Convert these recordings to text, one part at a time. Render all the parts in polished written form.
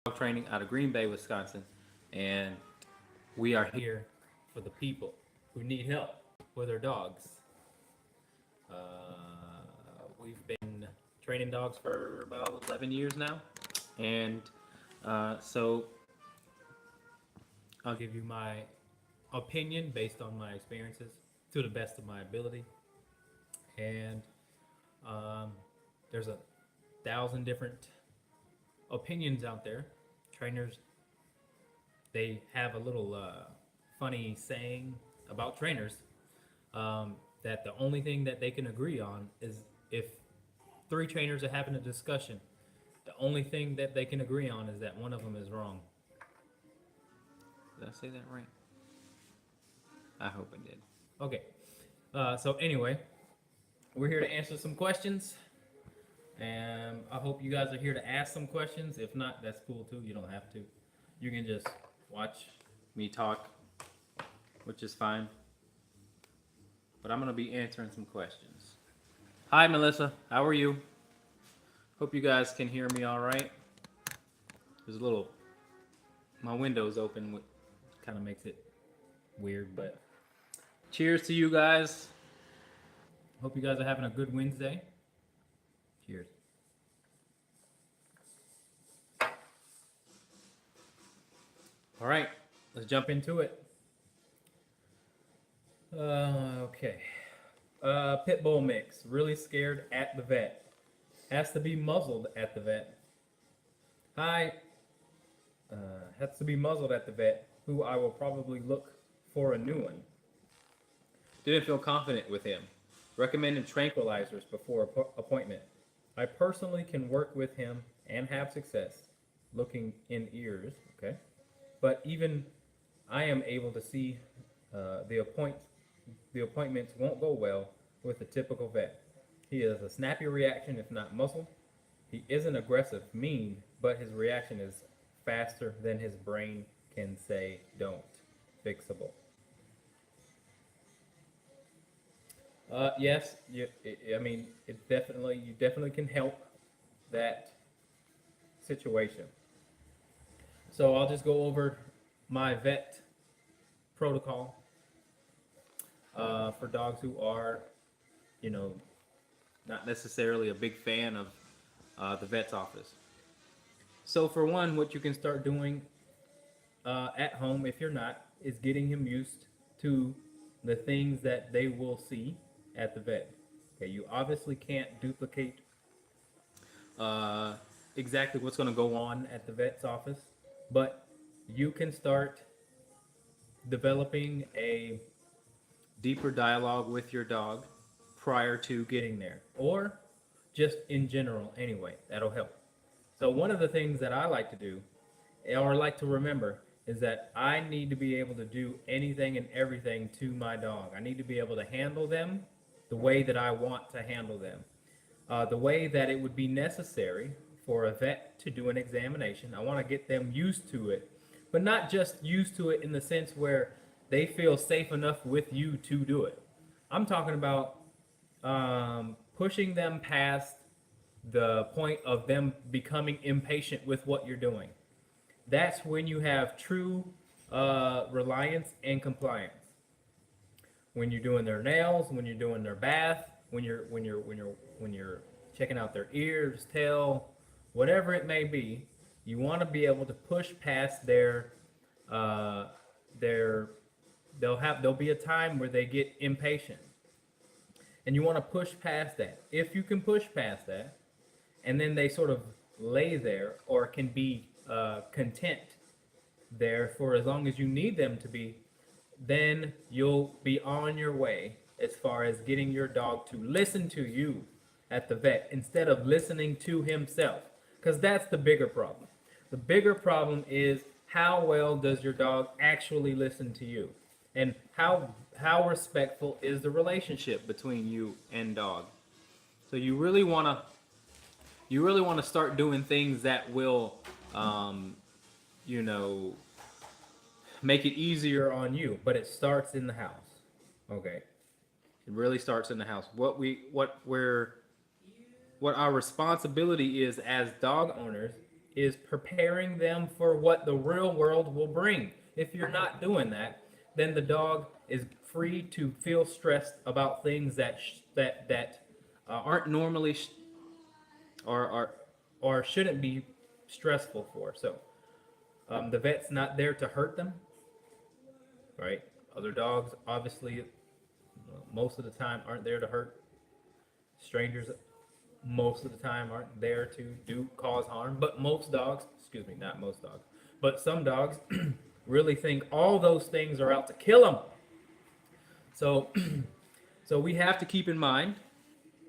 training out of Green Bay, Wisconsin, and we are here for the people who need help with their dogs. We've been training dogs for about 11 years now, and so I'll give you my opinion based on my experiences to the best of my ability. And there's 1,000 different opinions out there. Trainers, they have a little funny saying about trainers that the only thing that they can agree on is if 3 trainers are having a discussion, the only thing that they can agree on is that one of them is wrong. Did I say that right? I hope I did. Okay. So anyway, we're here to answer some questions. And I hope you guys are here to ask some questions. If not, that's cool too. You don't have to. You can just watch me talk, which is fine. But I'm going to be answering some questions. Hi, Melissa. How are you? Hope you guys can hear me all right. There's a little... My window's open, which kind of makes it weird, but... Cheers to you guys. Hope you guys are having a good Wednesday. Cheers. All right, let's jump into it. Okay. Pit bull mix. Really scared at the vet. Has to be muzzled at the vet. Hi. Has to be muzzled at the vet, who I will probably look for a new one. Didn't feel confident with him. Recommended tranquilizers before appointment. I personally can work with him and have success looking in ears, okay? But even I am able to see the appointments won't go well with a typical vet. He has a snappy reaction if not muzzled. He isn't aggressive, mean, but his reaction is faster than his brain can say don't. Fixable. Yes, you definitely can help that situation. So I'll just go over my vet protocol for dogs who are, not necessarily a big fan of the vet's office. So for one, what you can start doing at home, if you're not, is getting him used to the things that they will see at the vet. Okay, you obviously can't duplicate exactly what's going to go on at the vet's office, but you can start developing a deeper dialogue with your dog prior to getting there, or just in general anyway. That'll help. So one of the things that I like to do, or like to remember, is that I need to be able to do anything and everything to my dog. I need to be able to handle them the way that I want to handle them. The way that it would be necessary for a vet to do an examination. I want to get them used to it, but not just used to it in the sense where they feel safe enough with you to do it. I'm talking about pushing them past the point of them becoming impatient with what you're doing. That's when you have true reliance and compliance. When you're doing their nails, when you're doing their bath, when you're checking out their ears, tail, whatever it may be, you want to be able to push past there'll be a time where they get impatient. And you want to push past that. If you can push past that, and then they sort of lay there or can be content there for as long as you need them to be, then you'll be on your way as far as getting your dog to listen to you at the vet instead of listening to himself, because that's the bigger problem. The bigger problem is how well does your dog actually listen to you, and how respectful is the relationship between you and dog. So you really want to start doing things that will make it easier on you, but it starts in the house. Okay, it really starts in the house. What our responsibility is as dog owners is preparing them for what the real world will bring. If you're not doing that, then the dog is free to feel stressed about things that aren't normally or shouldn't be stressful for. So the vet's not there to hurt them, right? Other dogs, obviously, most of the time aren't there to hurt. Strangers, most of the time, aren't there to cause harm. But most dogs, excuse me, not most dogs, but some dogs really think all those things are out to kill them. So, so we have to keep in mind,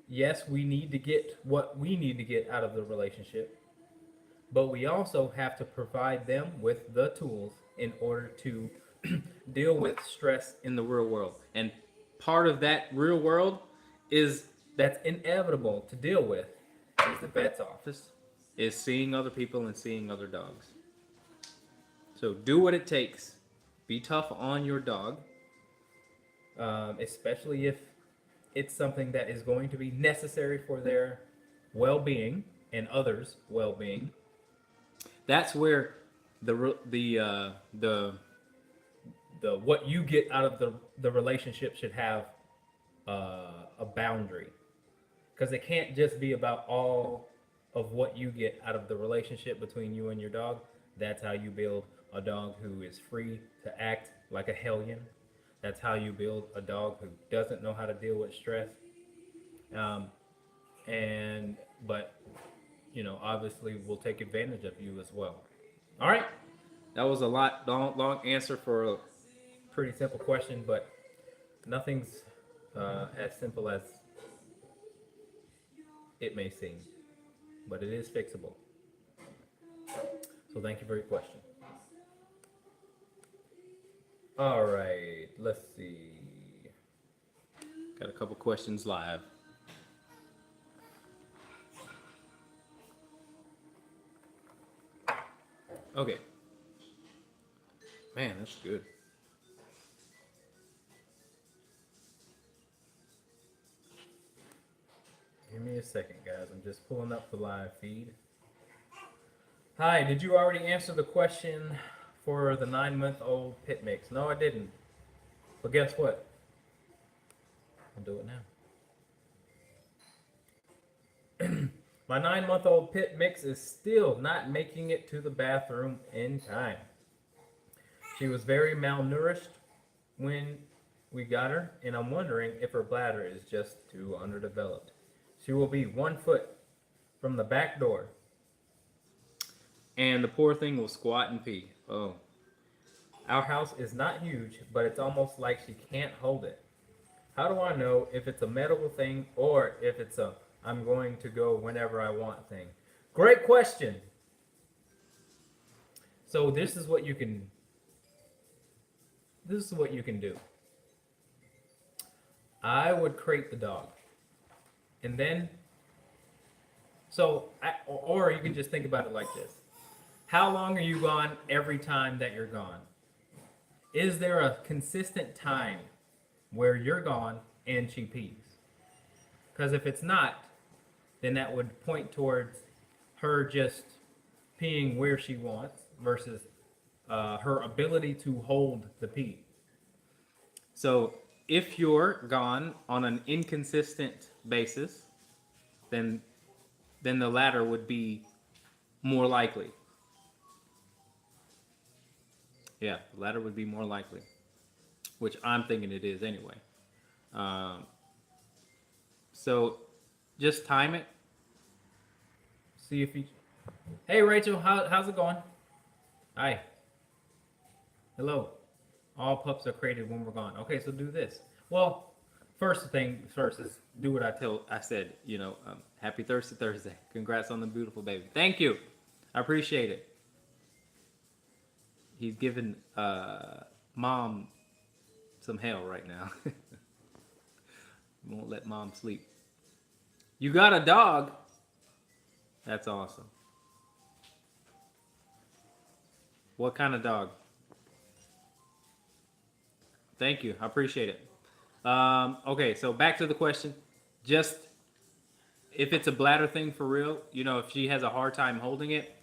yes, we need to get what we need to get out of the relationship, but we also have to provide them with the tools in order to deal with stress in the real world. And part of that real world is that's inevitable to deal with is the vet's office, is seeing other people and seeing other dogs. So do what it takes. Be tough on your dog, especially if it's something that is going to be necessary for their well-being and others' well-being. That's where the what you get out of the relationship should have a boundary, because it can't just be about all of what you get out of the relationship between you and your dog. That's how you build a dog who is free to act like a hellion. That's how you build a dog who doesn't know how to deal with stress. But obviously will take advantage of you as well. All right, that was a long answer for a pretty simple question, but nothing's as simple as it may seem, but it is fixable. So thank you for your question. All right, let's see. Got a couple questions live. Okay. Man, that's good. Give me a second, guys. I'm just pulling up the live feed. Hi, did you already answer the question for the 9-month-old pit mix? No, I didn't. But guess what? I'll do it now. My 9-month-old pit mix is still not making it to the bathroom in time. She was very malnourished when we got her, and I'm wondering if her bladder is just too underdeveloped. She will be 1 foot from the back door, and the poor thing will squat and pee. Oh. Our house is not huge, but it's almost like she can't hold it. How do I know if it's a medical thing or if it's a I'm going to go whenever I want thing? Great question. So this is what you can do. I would crate the dog. And then or you can just think about it like this. How long are you gone every time that you're gone? Is there a consistent time where you're gone and she pees? Because if it's not, then that would point towards her just peeing where she wants versus her ability to hold the pee. So if you're gone on an inconsistent basis, then the latter would be more likely. Yeah, the latter would be more likely, which I'm thinking it is anyway. So just time it. See if you... Hey, Rachel, how's it going? Hi. Hello. All pups are crated when we're gone. Okay, so do this. Well, first is do what I said. Happy Thursday. Congrats on the beautiful baby. Thank you. I appreciate it. He's giving mom some hell right now. Won't let mom sleep. You got a dog? That's awesome. What kind of dog? Thank you. I appreciate it. Okay, so back to the question. Just if it's a bladder thing for real, if she has a hard time holding it,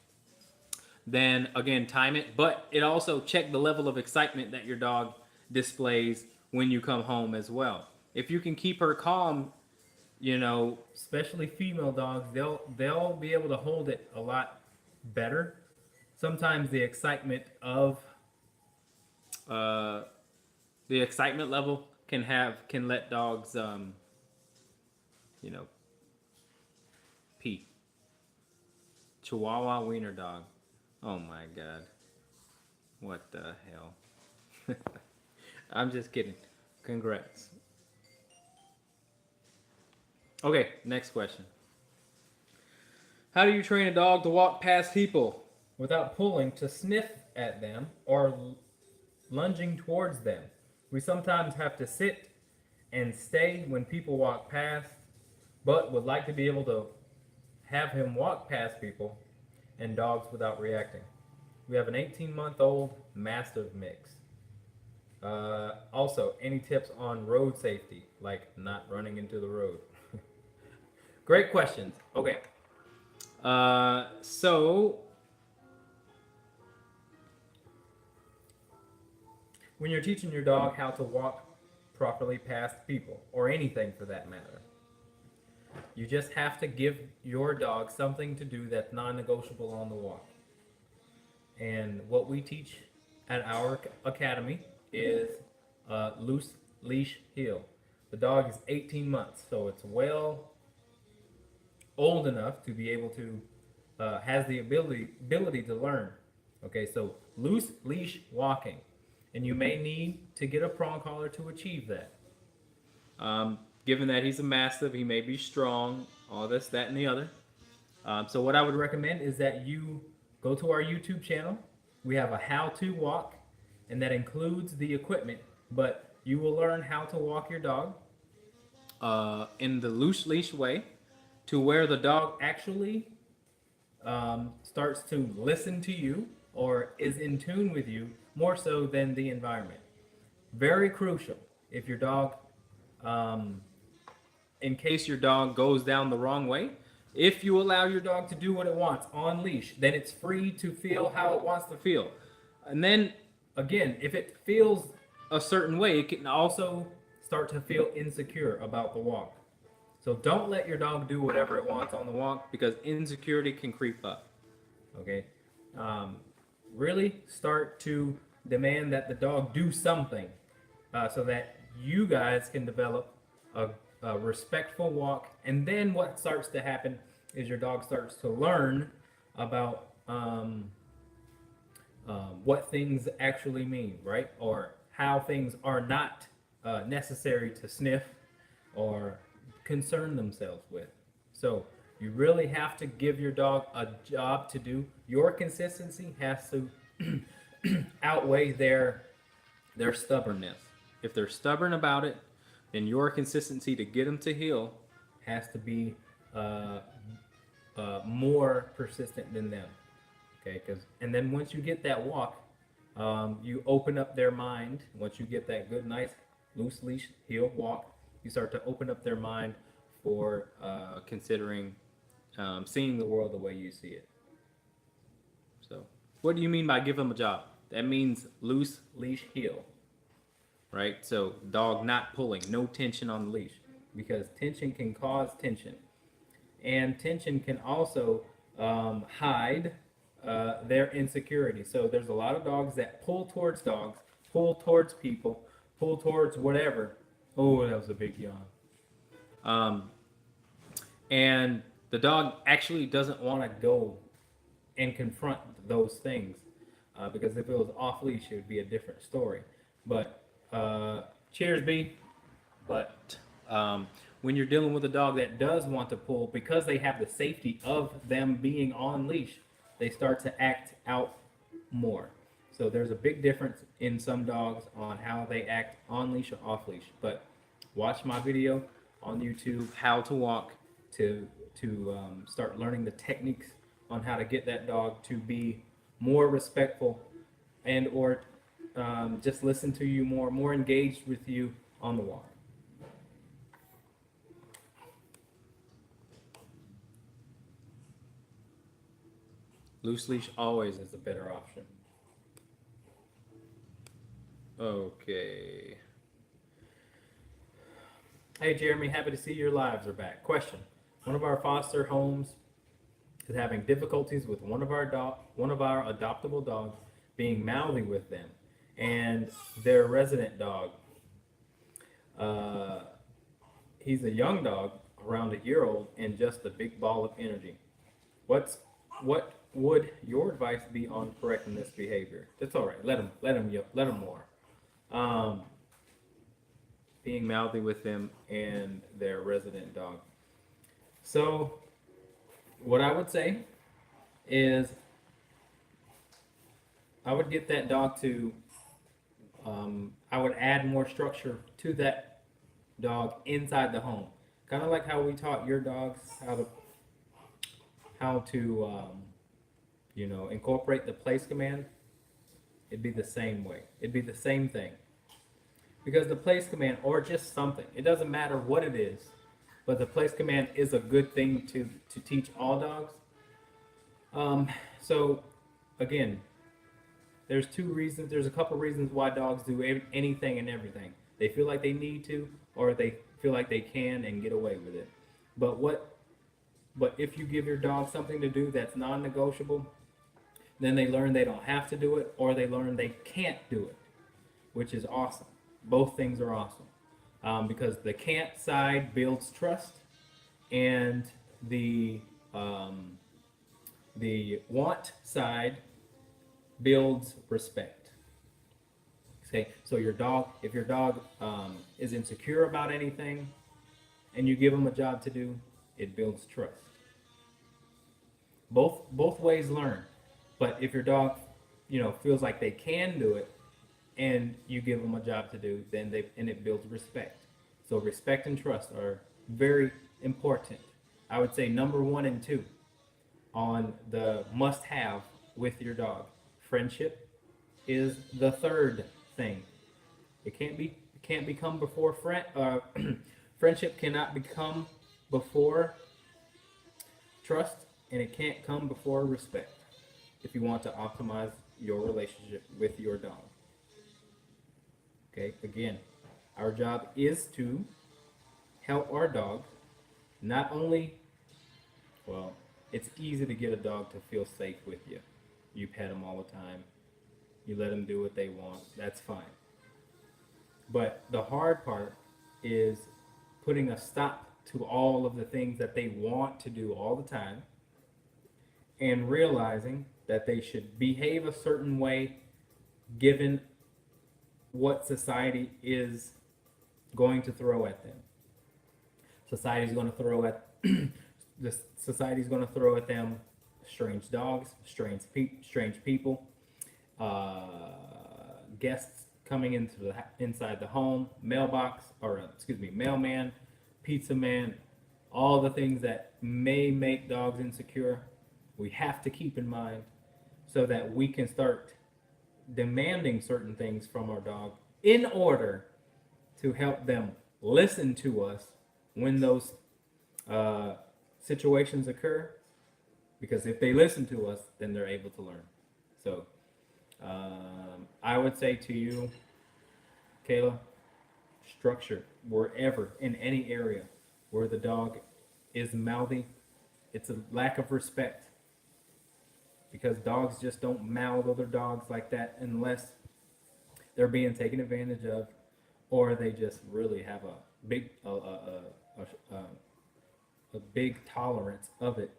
then again, time it. But it also check the level of excitement that your dog displays when you come home as well. If you can keep her calm, especially female dogs, they'll be able to hold it a lot better. Sometimes uh, the excitement level can let dogs you know pee. Chihuahua wiener dog. Oh my god. What the hell? I'm just kidding. Congrats. Okay, next question. How do you train a dog to walk past people without pulling to sniff at them or lunging towards them? We sometimes have to sit and stay when people walk past, but would like to be able to have him walk past people and dogs without reacting. We have an 18-month-old Mastiff mix. Also, any tips on road safety, like not running into the road? Great questions. Okay. So when you're teaching your dog how to walk properly past people, or anything for that matter, you just have to give your dog something to do that's non-negotiable on the walk. And what we teach at our academy is loose leash heel. The dog is 18 months, so it's well old enough to be able to has the ability to learn. Okay, so loose leash walking, and you may need to get a prong collar to achieve that. Given that he's a Mastiff, he may be strong, all this, that, and the other. So what I would recommend is that you go to our YouTube channel. We have a how-to walk, and that includes the equipment, but you will learn how to walk your dog in the loose leash way, to where the dog actually starts to listen to you or is in tune with you more so than the environment. Very crucial. If your dog, in case your dog goes down the wrong way, if you allow your dog to do what it wants on leash, then it's free to feel how it wants to feel. And then again, if it feels a certain way, it can also start to feel insecure about the walk. So don't let your dog do whatever it wants on the walk, because insecurity can creep up. Okay? Really start to demand that the dog do something so that you guys can develop a respectful walk. And then what starts to happen is your dog starts to learn about what things actually mean, right? Or how things are not necessary to sniff or concern themselves with. So you really have to give your dog a job to do. Your consistency has to outweigh their stubbornness. If they're stubborn about it, then your consistency to get them to heel has to be more persistent than them. Okay, and then once you get that walk, you open up their mind. Once you get that good, nice, loose leash heel walk, you start to open up their mind for considering seeing the world the way you see it. So, what do you mean by give them a job? That means loose leash heel, right? So, dog not pulling, no tension on the leash, because tension can cause tension, and tension can also hide their insecurity. So, there's a lot of dogs that pull towards people, pull towards whatever. Oh, that was a big yawn. And the dog actually doesn't want to go and confront those things, because if it was off leash, it would be a different story. But cheers, B. But when you're dealing with a dog that does want to pull, because they have the safety of them being on leash, they start to act out more. So there's a big difference in some dogs on how they act on leash or off leash. But watch my video on YouTube, how to walk, to start learning the techniques on how to get that dog to be more respectful and or just listen to you more engaged with you on the walk. Loose leash always is a better option. Okay. Hey Jeremy, happy to see your lives are back. Question: one of our foster homes is having difficulties with one of our adoptable dogs being mouthy with them, and their resident dog. Uh, he's a young dog, around a year old, and just a big ball of energy. What would your advice be on correcting this behavior? That's all right. Let him more. Um, being mouthy with them and their resident dog. So, what I would say is, I would get that dog to. I would add more structure to that dog inside the home, kind of like how we taught your dogs how to incorporate the place command. It'd be the same way. It'd be the same thing. Because the place command, or just something, it doesn't matter what it is, but the place command is a good thing to teach all dogs. So, again, there's a couple reasons why dogs do anything and everything. They feel like they need to, or they feel like they can and get away with it. But if you give your dog something to do that's non-negotiable, then they learn they don't have to do it, or they learn they can't do it, which is awesome. Both things are awesome, because the can't side builds trust, and the want side builds respect. Okay, so if your dog is insecure about anything, and you give them a job to do, it builds trust. Both ways learn, but if your dog, feels like they can do it, and you give them a job to do, then it builds respect. So respect and trust are very important. I would say number 1 and 2 on the must-have with your dog. Friendship is the third thing. It can't become before friendship cannot become before trust, and it can't come before respect if you want to optimize your relationship with your dog. Okay, again, our job is to help our dog not only, well, it's easy to get a dog to feel safe with you. You pet them all the time. You let them do what they want. That's fine. But the hard part is putting a stop to all of the things that they want to do all the time, and realizing that they should behave a certain way given what society is going to throw at them. Society's going to throw at Society's going to throw at them strange dogs, strange people, guests coming inside the home, mailman, pizza man, all the things that may make dogs insecure. We have to keep in mind so that we can start demanding certain things from our dog in order to help them listen to us when those situations occur, because if they listen to us, then they're able to learn. So I would say to you, Kayla, structure wherever, in any area where the dog is mouthy, it's a lack of respect, because dogs just don't mouth other dogs like that unless they're being taken advantage of, or they just really have a big tolerance of it.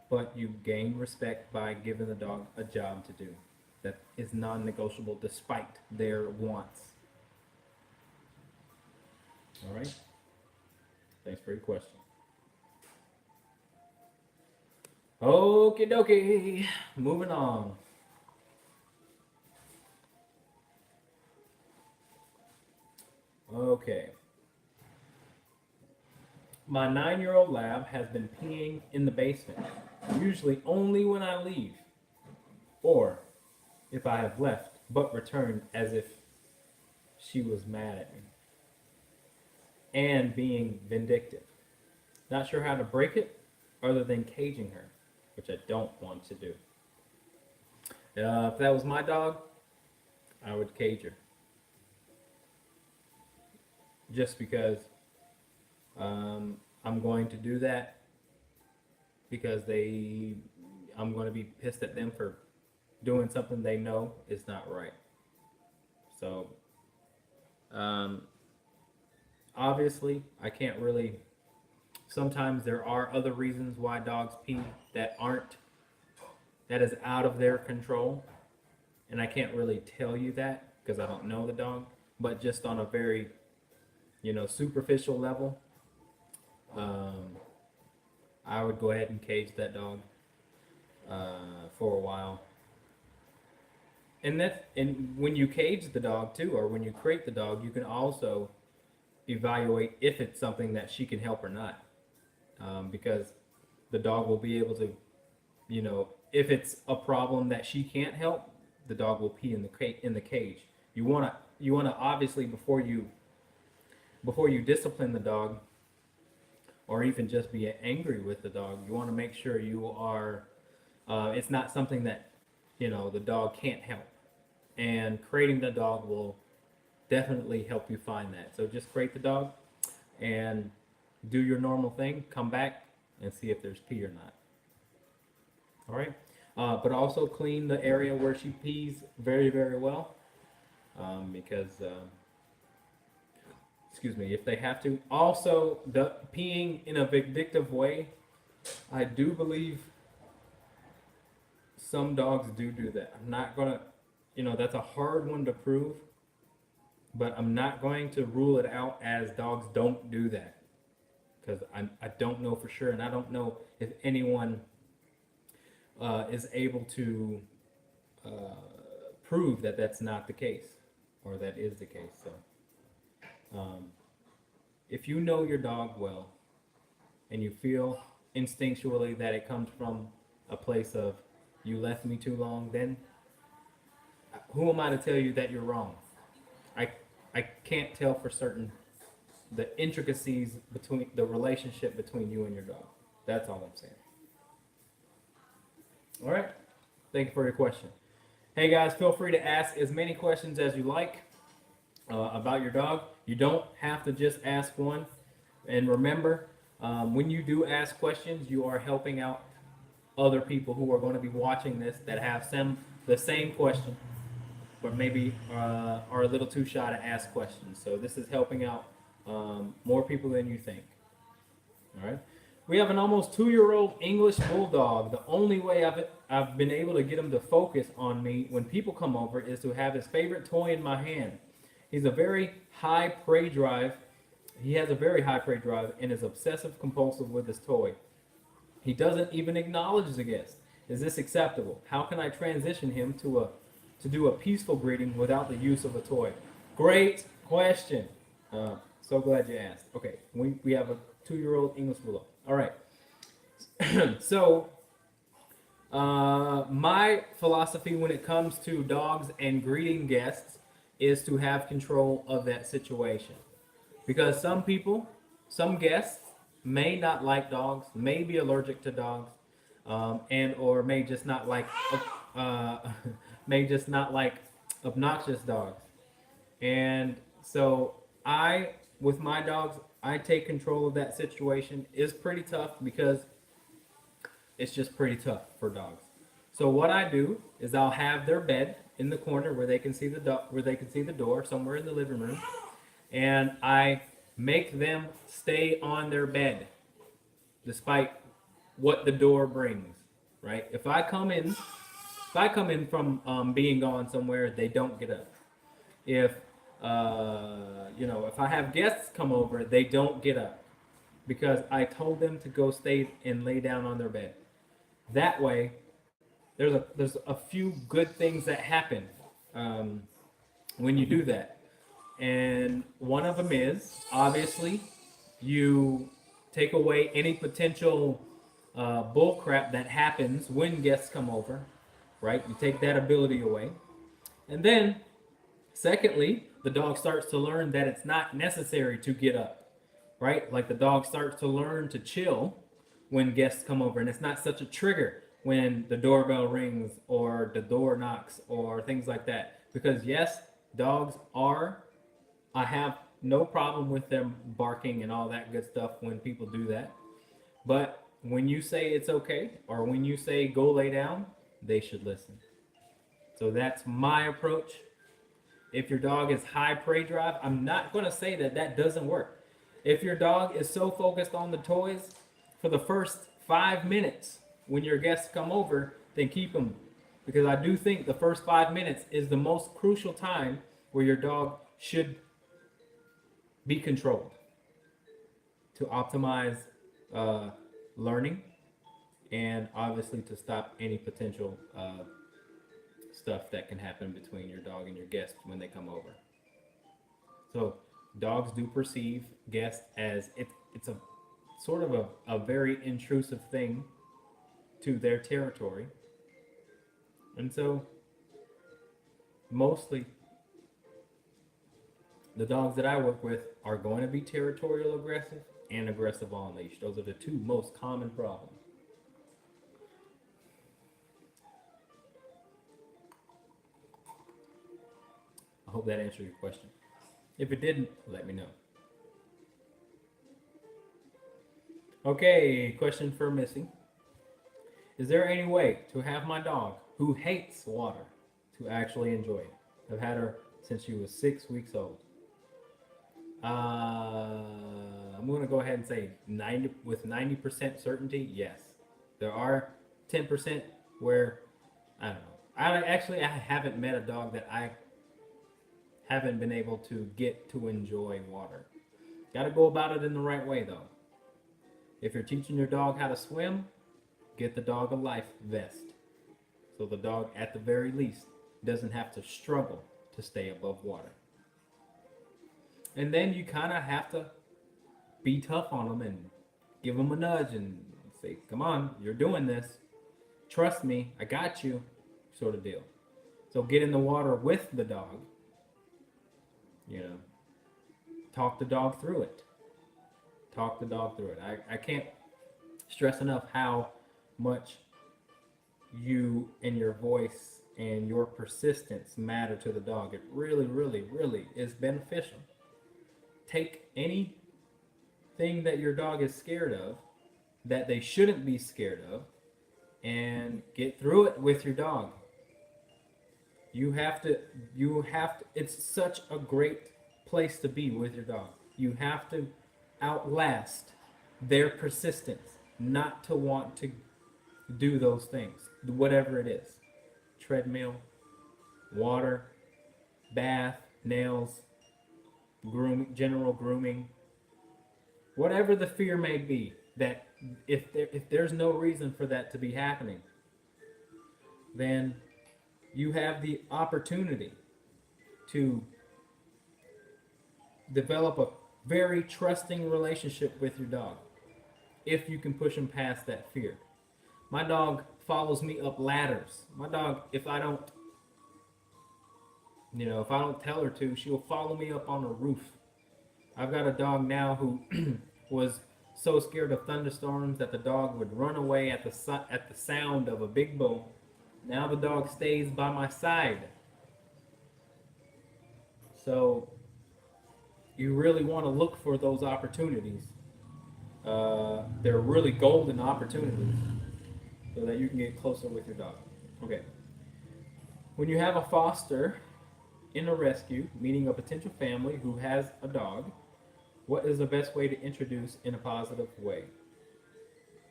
But you gain respect by giving the dog a job to do that is non-negotiable despite their wants. All right. Thanks for your question. Okie dokie. Moving on. Okay. My 9-year-old lab has been peeing in the basement, usually only when I leave, or if I have left, but returned as if she was mad at me, and being vindictive. Not sure how to break it, other than caging her, which I don't want to do. If that was my dog, I would cage her. Just because I'm going to do that because I'm going to be pissed at them for doing something they know is not right. So, um, obviously, I can't really. Sometimes there are other reasons why dogs pee that is out of their control, and I can't really tell you that because I don't know the dog. But just on a very, superficial level, um, I would go ahead and cage that dog for a while. And when you cage the dog too, or when you crate the dog, you can also evaluate if it's something that she can help or not, because the dog will be able to, if it's a problem that she can't help, the dog will pee in the cage. You wanna obviously before you discipline the dog, or even just be angry with the dog, you want to make sure you are. It's not something that the dog can't help, and crating the dog will definitely help you find that. So just crate the dog and do your normal thing. Come back and see if there's pee or not. All right, but also clean the area where she pees very, very well, because excuse me, if they have to. Also, the peeing in a vindictive way, I do believe some dogs do that. I'm not gonna, that's a hard one to prove, but I'm not going to rule it out as dogs don't do that, because I don't know for sure, and I don't know if anyone is able to prove that that's not the case, or that is the case. So, if you know your dog well, and you feel instinctually that it comes from a place of you left me too long, then who am I to tell you that you're wrong? I can't tell for certain the intricacies between the relationship between you and your dog. That's all I'm saying. All right. Thank you for your question. Hey guys, feel free to ask as many questions as you like about your dog. You don't have to just ask one. And remember, when you do ask questions, you are helping out other people who are going to be watching this that have the same question, but maybe are a little too shy to ask questions. So this is helping out more people than you think. All right. We have an almost 2-year-old English bulldog. The only way I've been able to get him to focus on me when people come over is to have his favorite toy in my hand. He's a very high prey drive. He has a very high prey drive and is obsessive compulsive with his toy. He doesn't even acknowledge the guest. Is this acceptable? How can I transition him to do a peaceful greeting without the use of a toy? Great question. So glad you asked. Okay, we have a 2-year-old English bulldog. All right. So, my philosophy when it comes to dogs and greeting guests is to have control of that situation. Because some guests may not like dogs, may be allergic to dogs, and or may just not like obnoxious dogs. And so with my dogs, I take control of that situation. It's pretty tough because it's just pretty tough for dogs. So what I do is I'll have their bed in the corner where they can see the door, somewhere in the living room, and I make them stay on their bed despite what the door brings. Right? If I come in from being gone somewhere, they don't get up. If if I have guests come over, they don't get up because I told them to go stay and lay down on their bed. That way, there's a few good things that happen when you do that, and one of them is obviously you take away any potential bull crap that happens when guests come over, right? You take that ability away, and then secondly, the dog starts to learn that it's not necessary to get up, right? Like the dog starts to learn to chill when guests come over, and it's not such a trigger when the doorbell rings or the door knocks or things like that. Because yes, dogs are, I have no problem with them barking and all that good stuff when people do that. But when you say it's okay or when you say go lay down, they should listen. So that's my approach. If your dog is high prey drive, I'm not going to say that that doesn't work. If your dog is so focused on the toys for the first 5 minutes when your guests come over, then keep them. Because I do think the first 5 minutes is the most crucial time where your dog should be controlled to optimize learning and obviously to stop any potential stuff that can happen between your dog and your guest when they come over. So dogs do perceive guests as it's a sort of a very intrusive thing to their territory. And so mostly the dogs that I work with are going to be territorial aggressive and aggressive on leash. Those are the two most common problems. I hope that answered your question. If it didn't, let me know. Okay, question for Missy. Is there any way to have my dog, who hates water, to actually enjoy it? I've had her since she was 6 weeks old. I'm going to go ahead and say 90% certainty, yes. There are 10% where, I don't know. I haven't met a dog that I haven't been able to get to enjoy water. Got to go about it in the right way, though. If you're teaching your dog how to swim, get the dog a life vest. So the dog, at the very least, doesn't have to struggle to stay above water. And then you kind of have to be tough on them and give them a nudge and say, come on, you're doing this. Trust me, I got you, sort of deal. So get in the water with the dog. You know, talk the dog through it. Talk the dog through it. I can't stress enough how much you and your voice and your persistence matter to the dog. It really, really, really is beneficial. Take anything that your dog is scared of, that they shouldn't be scared of, and get through it with your dog. You have to, it's such a great place to be with your dog. You have to outlast their persistence not to want to do those things, whatever it is. Treadmill, water, bath, nails, grooming, general grooming, whatever the fear may be, that if there's no reason for that to be happening, then you have the opportunity to develop a very trusting relationship with your dog if you can push them past that fear. My dog follows me up ladders. My dog, if I don't tell her to, she'll follow me up on a roof. I've got a dog now who was so scared of thunderstorms that the dog would run away at the sound of a big boom. Now the dog stays by my side. So you really want to look for those opportunities. They're really golden opportunities so that you can get closer with your dog. Okay. When you have a foster in a rescue, meaning a potential family who has a dog, what is the best way to introduce in a positive way?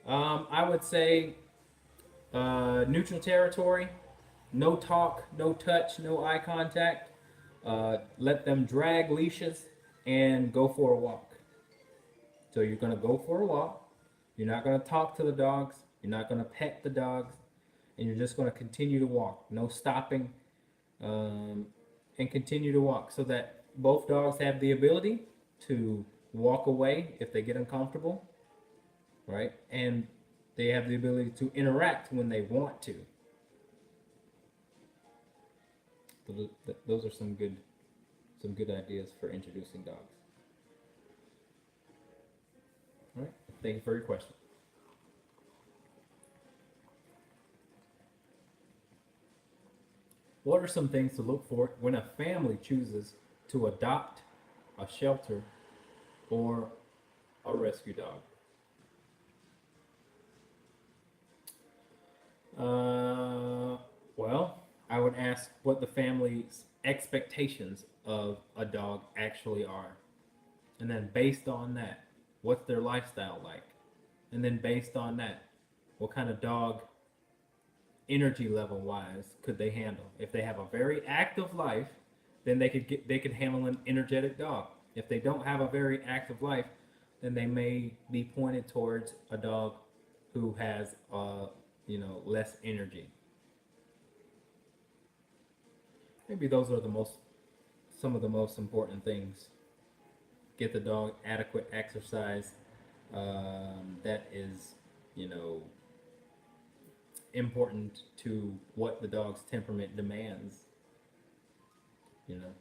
I would say neutral territory, no talk, no touch, no eye contact. Let them drag leashes and go for a walk. So you're going to go for a walk. You're not going to talk to the dogs. You're not going to pet the dogs. And you're just going to continue to walk. No stopping. And continue to walk so that both dogs have the ability to walk away if they get uncomfortable, right? And they have the ability to interact when they want to. Those are some good ideas for introducing dogs. All right, thank you for your question. What are some things to look for when a family chooses to adopt a shelter or a rescue dog? Well, I would ask what the family's expectations of a dog actually are. And then based on that, what's their lifestyle like? And then based on that, what kind of dog, energy level wise, could they handle? If they have a very active life, then they could handle an energetic dog. If they don't have a very active life, then they may be pointed towards a dog who has less energy. Maybe those are some of the most important things. Get the dog adequate exercise. That is, you know, important to what the dog's temperament demands. You know,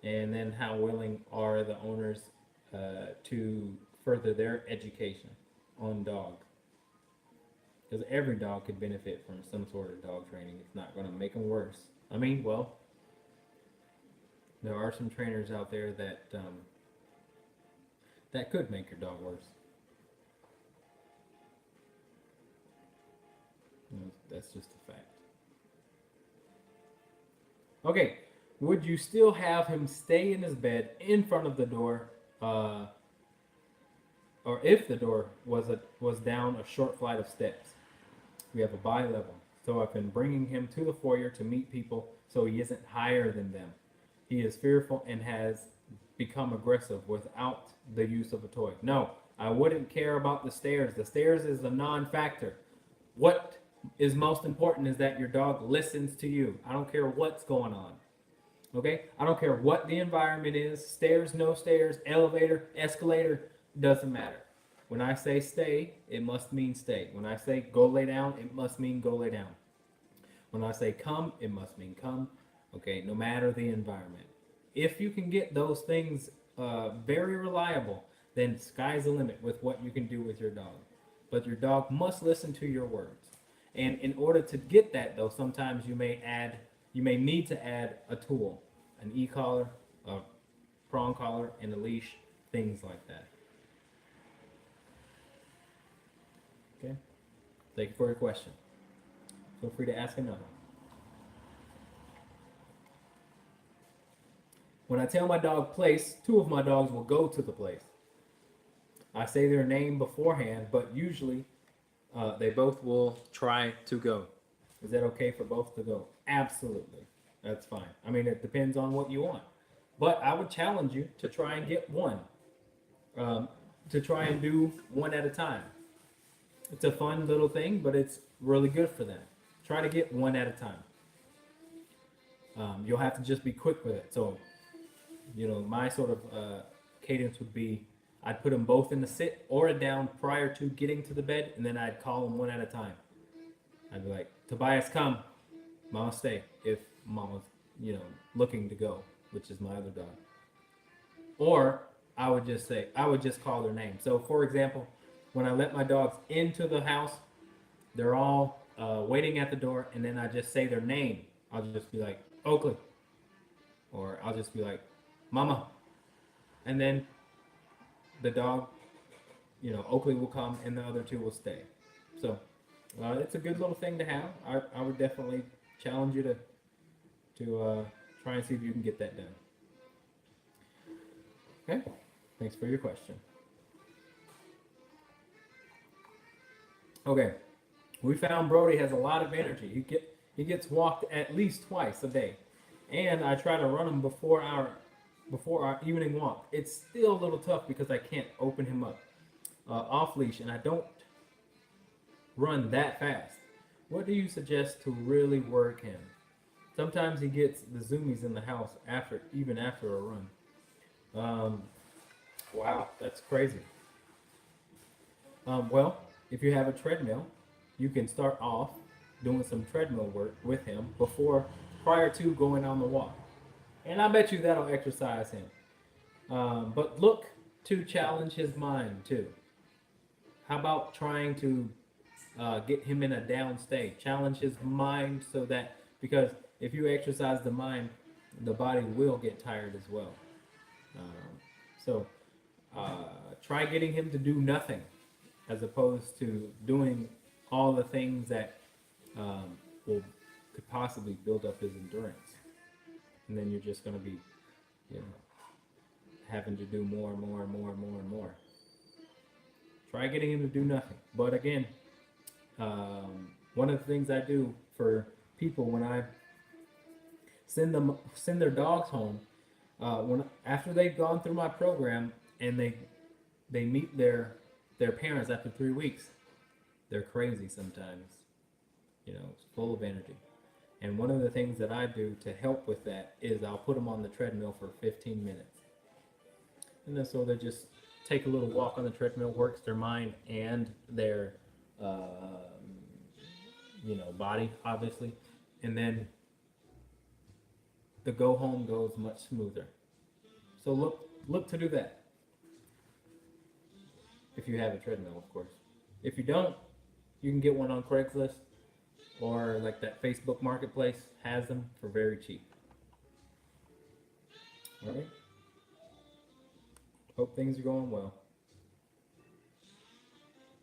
and then how willing are the owners to further their education on dog? Because every dog could benefit from some sort of dog training. It's not going to make them worse. I mean, well, there are some trainers out there that could make your dog worse. That's just a fact. Okay, would you still have him stay in his bed in front of the door, or if the door was down a short flight of steps? We have a bi-level, so I've been bringing him to the foyer to meet people, so he isn't higher than them. He is fearful and has become aggressive without the use of a toy. No, I wouldn't care about the stairs. The stairs is a non-factor. What is most important is that your dog listens to you. I don't care what's going on. Okay? I don't care what the environment is. Stairs, no stairs, elevator, escalator, doesn't matter. When I say stay, it must mean stay. When I say go lay down, it must mean go lay down. When I say come, it must mean come. Okay, no matter the environment. If you can get those things very reliable, then sky's the limit with what you can do with your dog. But your dog must listen to your words. And in order to get that, though, sometimes you may need to add a tool, an e-collar, a prong collar, and a leash, things like that. Okay? Thank you for your question. Feel free to ask another. When I tell my dog place, two of my dogs will go to the place. I say their name beforehand, but usually they both will try to go. Is that okay for both to go? Absolutely. That's fine. I mean, it depends on what you want. But I would challenge you to try and get one. To try and do one at a time. It's a fun little thing, but it's really good for them. Try to get one at a time. You'll have to just be quick with it. So, my sort of cadence would be I'd put them both in the sit or a down prior to getting to the bed, and then I'd call them one at a time. I'd be like, Tobias, come. Mama, stay. If Mama's, looking to go, which is my other dog. Or I would just call their name. So, for example, when I let my dogs into the house, they're all waiting at the door, and then I just say their name. I'll just be like, Oakley. Or I'll just be like, Mama. And then the dog, Oakley will come and the other two will stay. So it's a good little thing to have. I would definitely challenge you to try and see if you can get that done. Okay, thanks for your question. Okay, we found Brody has a lot of energy. He gets walked at least twice a day, and I try to run him before our evening walk. It's still a little tough because I can't open him up off leash, and I don't run that fast. What do you suggest to really work him? Sometimes he gets the zoomies in the house even after a run. Wow, that's crazy. Well, if you have a treadmill, you can start off doing some treadmill work with him prior to going on the walk. And I bet you that'll exercise him. But look to challenge his mind too. How about trying to get him in a down state? Challenge his mind so that Because if you exercise the mind, the body will get tired as well. So try getting him to do nothing as opposed to doing all the things that will could possibly build up his endurance. And then you're just going to be, you know, having to do more and more and more and more and more. Try getting him to do nothing. But again, one of the things I do for people when I send their dogs home, after they've gone through my program and they meet their parents after 3 weeks, they're crazy sometimes. You know, it's full of energy. And one of the things that I do to help with that is I'll put them on the treadmill for 15 minutes. And then so they just take a little walk on the treadmill, works their mind and their body, obviously. And then the go home goes much smoother. So look to do that. If you have a treadmill, of course. If you don't, you can get one on Craigslist or like that Facebook Marketplace has them for very cheap. All right. Hope things are going well.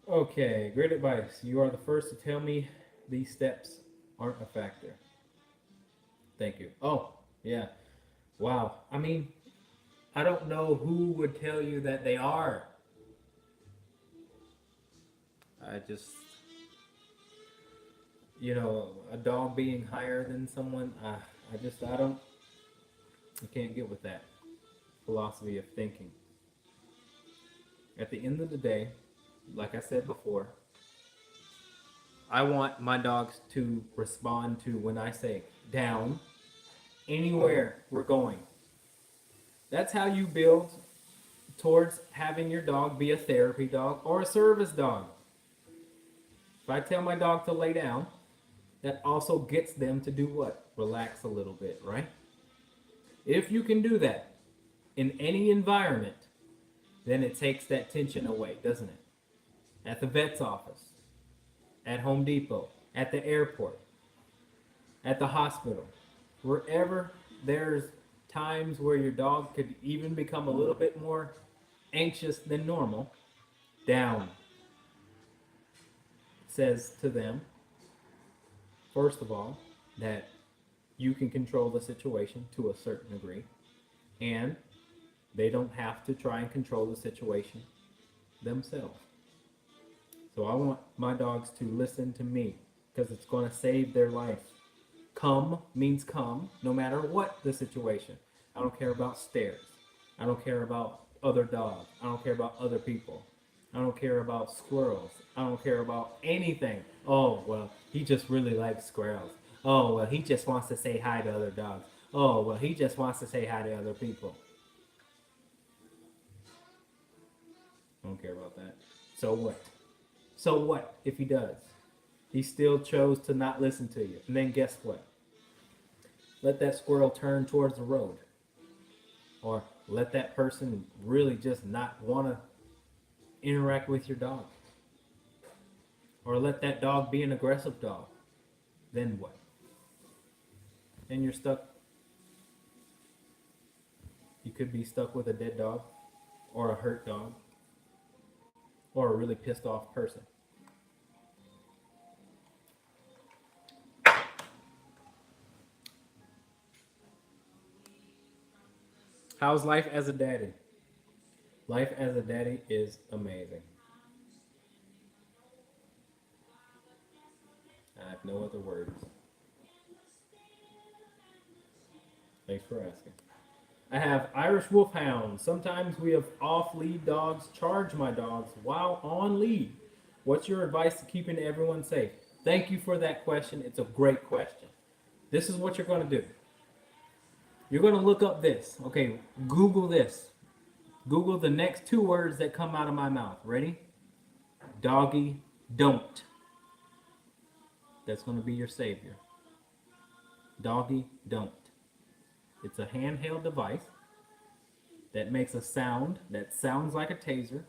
Okay, great advice. You are the first to tell me these steps aren't a factor. Thank you. Oh, yeah. Wow. I mean, I don't know who would tell you that they are. I just, a dog being higher than someone, I can't get with that philosophy of thinking. At the end of the day, like I said before, I want my dogs to respond to when I say down, anywhere we're going. That's how you build towards having your dog be a therapy dog or a service dog. If I tell my dog to lay down, that also gets them to do what? Relax a little bit, right? If you can do that in any environment, then it takes that tension away, doesn't it? At the vet's office, at Home Depot, at the airport, at the hospital, wherever there's times where your dog could even become a little bit more anxious than normal, down. Says to them, first of all, that you can control the situation to a certain degree, and they don't have to try and control the situation themselves. So I want my dogs to listen to me because it's going to save their life. Come means come, no matter what the situation. I don't care about stairs. I don't care about other dogs. I don't care about other people. I don't care about squirrels. I don't care about anything. Oh, well, he just really likes squirrels. Oh, well, he just wants to say hi to other dogs. Oh, well, he just wants to say hi to other people. I don't care about that. So what? So what if he does? He still chose to not listen to you. And then guess what? Let that squirrel turn towards the road. Or let that person really just not want to interact with your dog. Or let that dog be an aggressive dog. Then what? Then you're stuck. You could be stuck with a dead dog, or a hurt dog, or a really pissed off person. How's life as a daddy? Life as a daddy is amazing. I have no other words. Thanks for asking. I have Irish Wolfhounds. Sometimes we have off-lead dogs charge my dogs while on lead. What's your advice to keeping everyone safe? Thank you for that question. It's a great question. This is what you're going to do. You're going to look up this. Okay, Google this. Google the next 2 words that come out of my mouth. Ready? Doggy don't. That's going to be your savior. Doggy don't. It's a handheld device that makes a sound that sounds like a taser,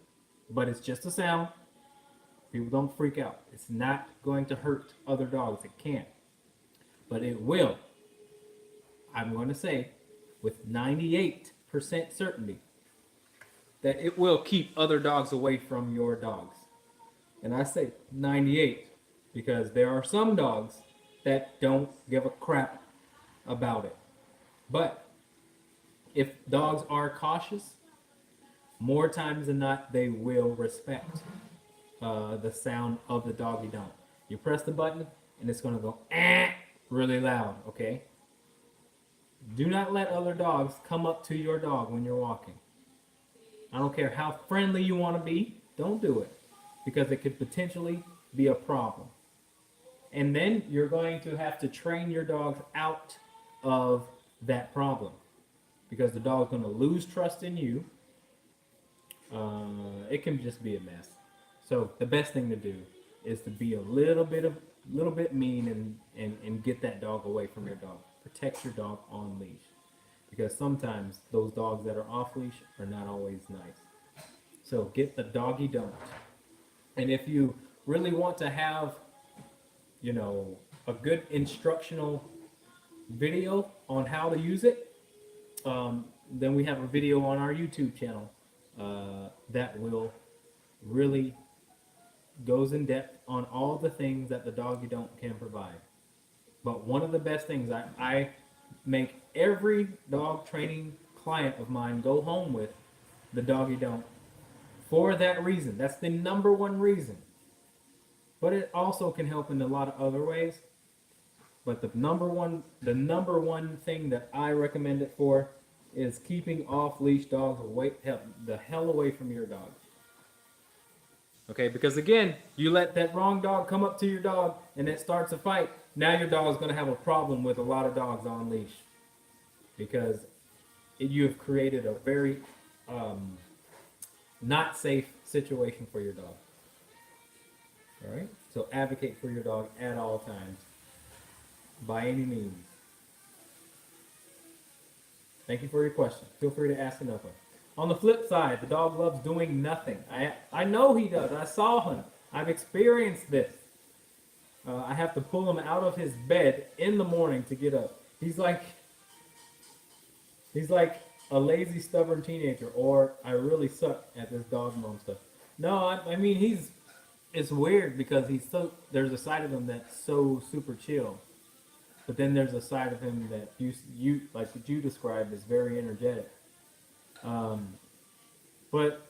but it's just a sound. People don't freak out. It's not going to hurt other dogs. It can't. but it will. I'm going to say with 98% certainty that it will keep other dogs away from your dogs. And I say 98 because there are some dogs that don't give a crap about it. But if dogs are cautious, more times than not, they will respect the sound of the doggy don't. You press the button and it's going to go really loud, okay? Do not let other dogs come up to your dog when you're walking. I don't care how friendly you want to be, don't do it because it could potentially be a problem. And then you're going to have to train your dogs out of that problem because the dog's going to lose trust in you. It can just be a mess. So the best thing to do is to be a little bit mean and get that dog away from your dog. Protect your dog on leash because sometimes those dogs that are off leash are not always nice. So get the doggy don't. And if you really want to have, you know, a good instructional video on how to use it, then we have a video on our YouTube channel that will really goes in depth on all the things that the doggy don't can provide. But one of the best things I make every dog training client of mine go home with the doggy don't for that reason. That's the number one reason. But it also can help in a lot of other ways. But the number one thing that I recommend it for is keeping off-leash dogs the hell away from your dog. Okay, because again, you let that wrong dog come up to your dog and it starts a fight. Now your dog is going to have a problem with a lot of dogs on leash because you have created a very not safe situation for your dog. All right, so advocate for your dog at all times, by any means. Thank you for your question. Feel free to ask another one. On the flip side, the dog loves doing nothing. I know he does. I saw him. I've experienced this. I have to pull him out of his bed in the morning to get up. He's like a lazy, stubborn teenager, or I really suck at this dog mom stuff. No, I mean it's weird because there's a side of him that's so super chill, but then there's a side of him that you like what you described is very energetic. But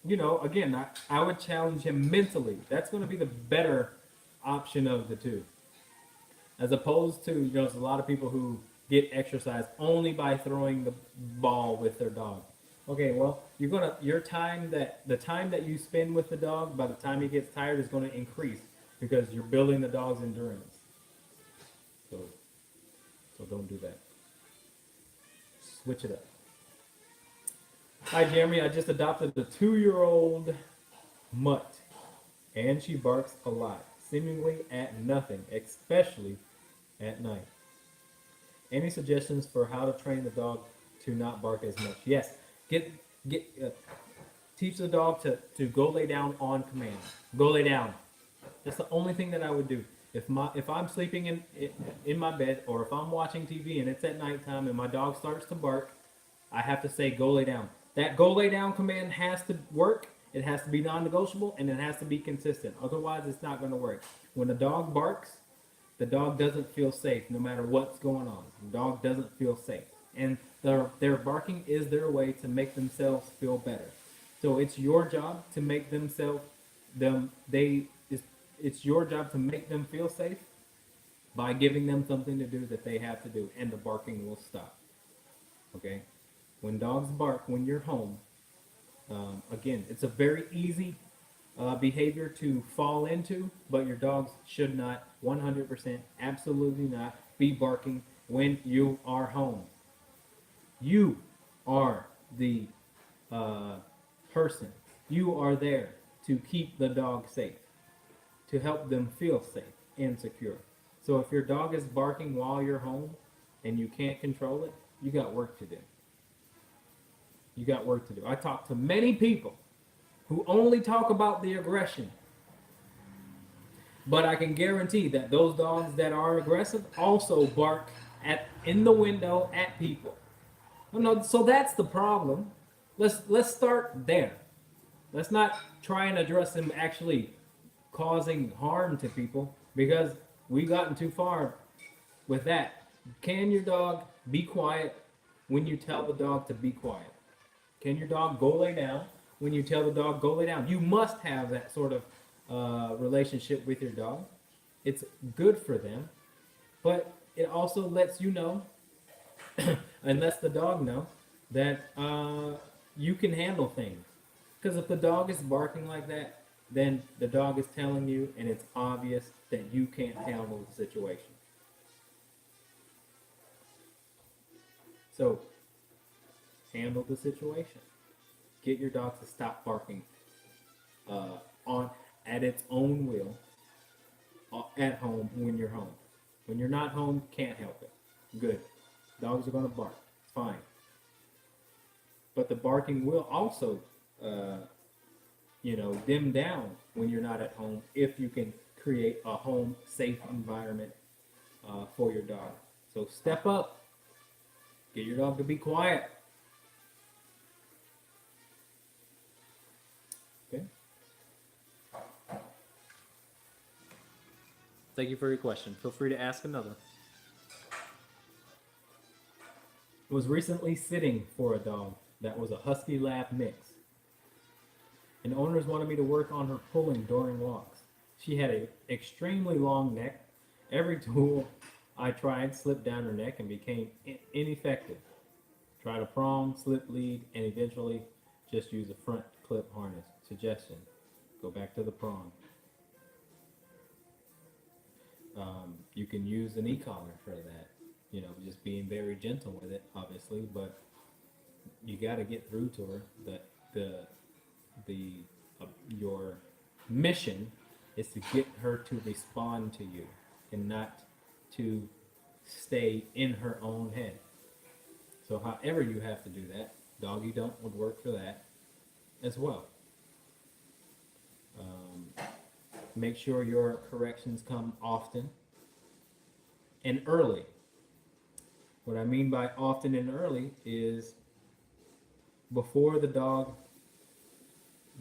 you know, again, I would challenge him mentally. That's going to be the better option of the two, as opposed to, you know, there's a lot of people who get exercise only by throwing the ball with their dog. Okay, well, the time that you spend with the dog, by the time he gets tired, is going to increase because you're building the dog's endurance. So don't do that. Switch it up. Hi, Jeremy. I just adopted a 2-year-old mutt, and she barks a lot, seemingly at nothing, especially at night. Any suggestions for how to train the dog to not bark as much? Yes. Teach the dog to go lay down on command. Go lay down. That's the only thing that I would do. If I'm sleeping in my bed, or if I'm watching TV and it's at nighttime and my dog starts to bark, I have to say go lay down. That go lay down command has to work. It has to be non-negotiable, and it has to be consistent. Otherwise, it's not going to work. When a dog barks, the dog doesn't feel safe no matter what's going on. The dog doesn't feel safe. And their barking is their way to make themselves feel better. So it's your job to make it's your job to make them feel safe by giving them something to do that they have to do, and the barking will stop. Okay? When dogs bark when you're home, again, it's a very easy behavior to fall into, but your dogs should not 100%, absolutely not, be barking when you are home. You are the person. You are there to keep the dog safe, to help them feel safe and secure. So if your dog is barking while you're home and you can't control it, you got work to do. You got work to do. I talk to many people who only talk about the aggression. But I can guarantee that those dogs that are aggressive also bark at in the window at people. No, so that's the problem. Let's start there. Let's not try and address them actually causing harm to people because we've gotten too far with that. Can your dog be quiet when you tell the dog to be quiet? Can your dog go lay down when you tell the dog go lay down? You must have that sort of relationship with your dog. It's good for them, but it also lets you know and lets the dog know that you can handle things. Because if the dog is barking like that, then the dog is telling you, and it's obvious that you can't handle the situation. So, handle the situation. Get your dog to stop barking on at its own will at home when you're home. When you're not home, can't help it. Good. Dogs are going to bark. It's fine. But the barking will also, dim down when you're not at home if you can create a home safe environment for your dog. So step up. Get your dog to be quiet. Okay. Thank you for your question. Feel free to ask another. Was recently sitting for a dog that was a Husky Lab mix. And owners wanted me to work on her pulling during walks. She had an extremely long neck. Every tool I tried slipped down her neck and became ineffective. Tried a prong, slip lead, and eventually just use a front clip harness. Suggestion, go back to the prong. You can use an e-collar for that. Just being very gentle with it, obviously, but you got to get through to her that your mission is to get her to respond to you and not to stay in her own head. So however you have to do that, doggy dump would work for that as well. Make sure your corrections come often and early. What I mean by often and early is before the dog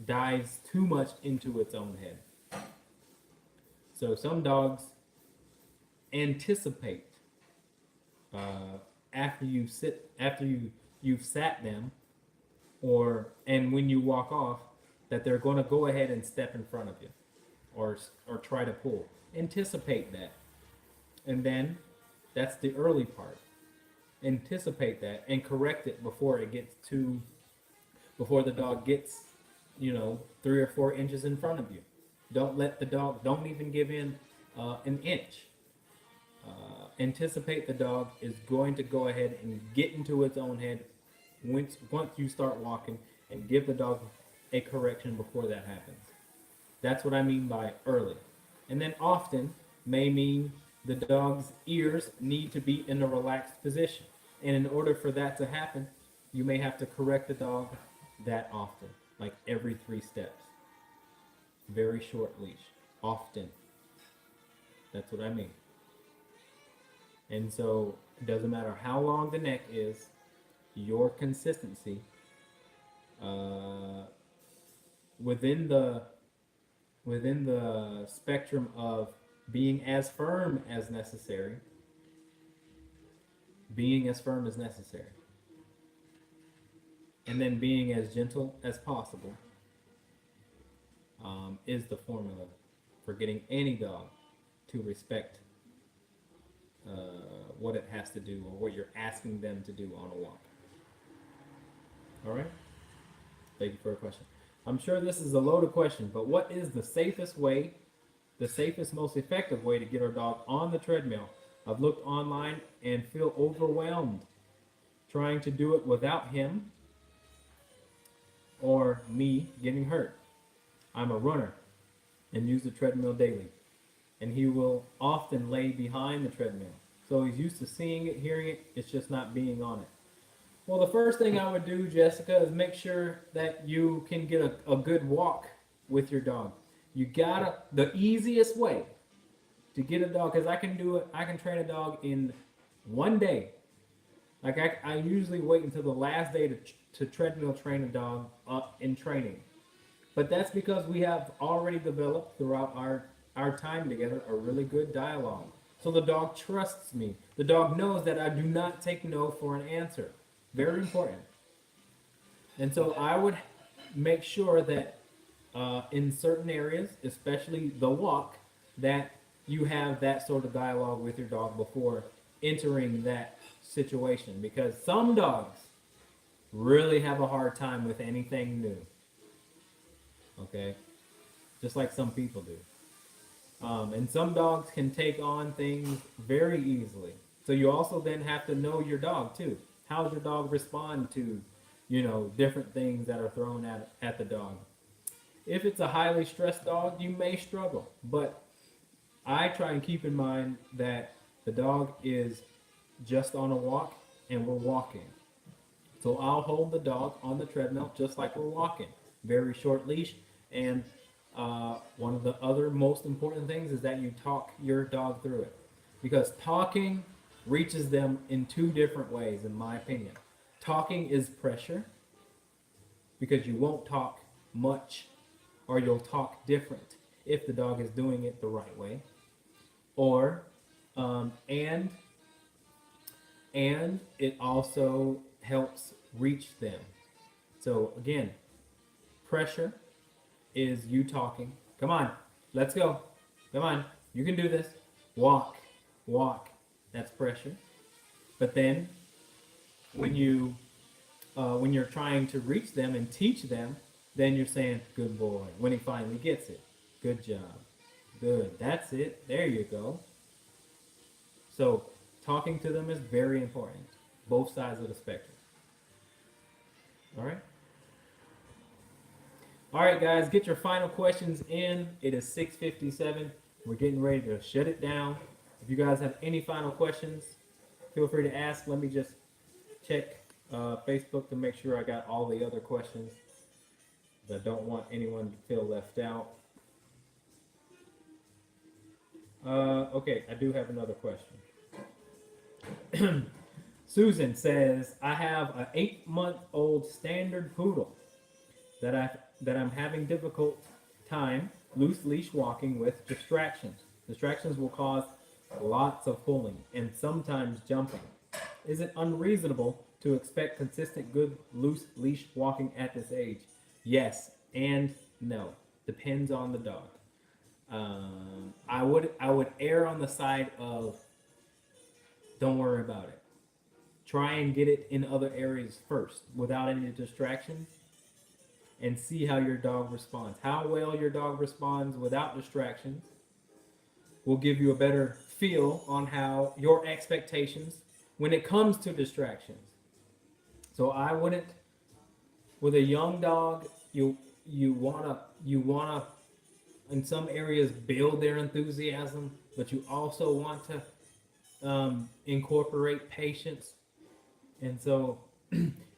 dives too much into its own head. So some dogs anticipate after you've sat them, and when you walk off, that they're going to go ahead and step in front of you, or try to pull. Anticipate that, and then that's the early part. Anticipate that and correct it before the dog gets 3 or 4 inches in front of you. Don't even give in an inch. Anticipate the dog is going to go ahead and get into its own head once you start walking, and give the dog a correction before that happens. That's what I mean by early. And then often may mean the dog's ears need to be in a relaxed position. And in order for that to happen, you may have to correct the dog that often, like every 3 steps. Very short leash, often. That's what I mean. And so it doesn't matter how long the neck is, your consistency within the spectrum of being as firm as necessary, and then being as gentle as possible is the formula for getting any dog to respect what it has to do or what you're asking them to do on a walk. All right? Thank you for your question. I'm sure this is a loaded question, but what is the safest, most effective way to get our dog on the treadmill? I've looked online and feel overwhelmed trying to do it without him or me getting hurt. I'm a runner and use the treadmill daily, and he will often lay behind the treadmill. So he's used to seeing it, hearing it, it's just not being on it. Well, the first thing I would do, Jessica, is make sure that you can get a good walk with your dog. The easiest way to get a dog, because I can do it. I can train a dog in one day. Like I usually wait until the last day to treadmill train a dog in training. But that's because we have already developed throughout our time together a really good dialogue. So the dog trusts me. The dog knows that I do not take no for an answer. Very important. And so I would make sure that in certain areas, especially the walk, that you have that sort of dialogue with your dog before entering that situation. Because some dogs really have a hard time with anything new. Okay? Just like some people do. And some dogs can take on things very easily. So you also then have to know your dog too. How does your dog respond to, different things that are thrown at the dog? If it's a highly stressed dog, you may struggle. But I try and keep in mind that the dog is just on a walk and we're walking. So I'll hold the dog on the treadmill just like we're walking. Very short leash. And one of the other most important things is that you talk your dog through it. Because talking reaches them in two different ways, in my opinion. Talking is pressure, because you won't talk much, or you'll talk different if the dog is doing it the right way. Or, and it also helps reach them. So again, pressure is you talking. Come on, let's go. Come on, you can do this. Walk. That's pressure. But then, when you're trying to reach them and teach them, then you're saying, "Good boy." When he finally gets it, good job, good. That's it. There you go. So, talking to them is very important. Both sides of the spectrum. All right. All right, guys, get your final questions in. It is 6:57. We're getting ready to shut it down. If you guys have any final questions, feel free to ask. Let me just check Facebook to make sure I got all the other questions. I don't want anyone to feel left out. Okay, I do have another question. Susan says, I have an 8-month-old standard poodle that I'm having difficult time loose leash walking with distractions. Distractions will cause lots of pulling and sometimes jumping. Is it unreasonable to expect consistent good loose leash walking at this age? Yes and no. Depends on the dog. I would err on the side of don't worry about it. Try and get it in other areas first without any distractions and see how your dog responds. How well your dog responds without distractions will give you a better feel on how your expectations when it comes to distractions. So I wouldn't, with a young dog, you wanna in some areas build their enthusiasm, but you also want to incorporate patience. And so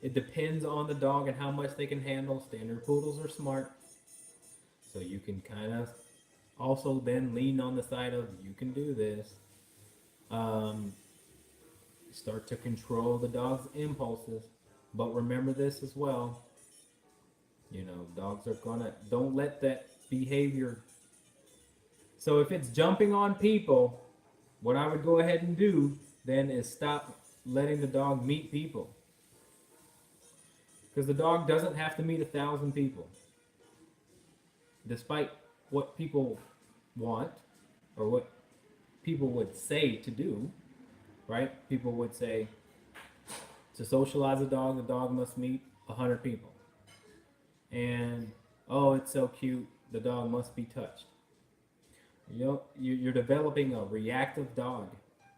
it depends on the dog and how much they can handle. Standard poodles are smart, so you can kind of also then lean on the side of you can do this. Start to control the dog's impulses, but remember this as well. Dogs are don't let that behavior. So if it's jumping on people, what I would go ahead and do then is stop letting the dog meet people. Because the dog doesn't have to meet 1,000 people. Despite what people want or what people would say to do, right? People would say to socialize a dog, the dog must meet 100 people. And, oh, it's so cute, the dog must be touched. You're developing a reactive dog.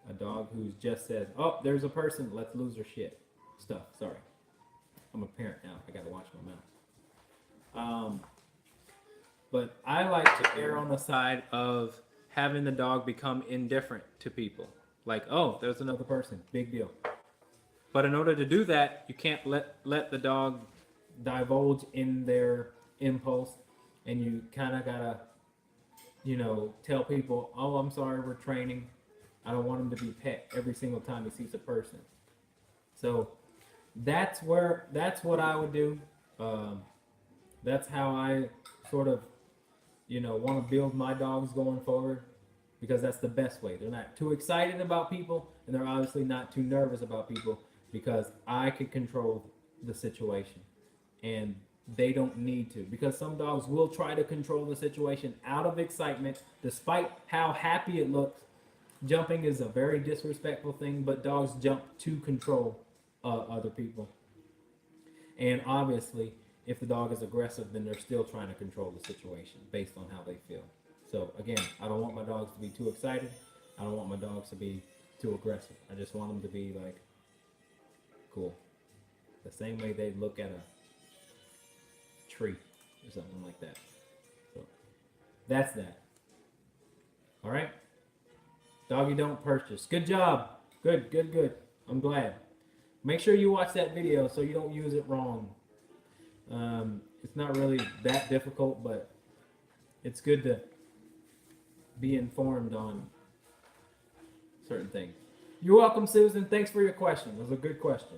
A dog who just says, oh, there's a person, let's lose her shit. Stuff, sorry. I'm a parent now, I gotta watch my mouth. But I like to err on the side of having the dog become indifferent to people. Like, oh, there's another person, big deal. But in order to do that, you can't let the dog divulge in their impulse, and you kind of gotta tell people, oh, I'm sorry, we're training. I don't want him to be pet every single time he sees a person. So that's what I would do. Um, that's how I sort of, want to build my dogs going forward, because that's the best way. They're not too excited about people, and they're obviously not too nervous about people, because I can control the situation, and they don't need to, because some dogs will try to control the situation out of excitement, despite how happy it looks. Jumping is a very disrespectful thing, but dogs jump to control other people. And obviously, if the dog is aggressive, then they're still trying to control the situation based on how they feel. So again, I don't want my dogs to be too excited. I don't want my dogs to be too aggressive. I just want them to be like cool. The same way they look at a tree or something like that. So that's that. All right. Doggy don't purchase. Good job. Good. I'm glad. Make sure you watch that video so you don't use it wrong. It's not really that difficult, but it's good to be informed on certain things. You're welcome, Susan. Thanks for your question. It was a good question.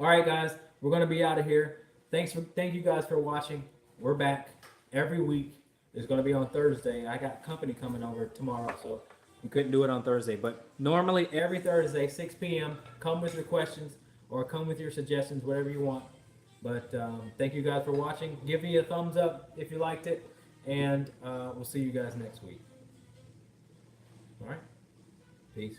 All right, guys, we're gonna be out of here. Thank you guys for watching. We're back every week. It's gonna be on Thursday. I got company coming over tomorrow, so we couldn't do it on Thursday. But normally every Thursday, 6 p.m. Come with your questions or come with your suggestions, whatever you want. But thank you guys for watching. Give me a thumbs up if you liked it, and we'll see you guys next week. All right, peace.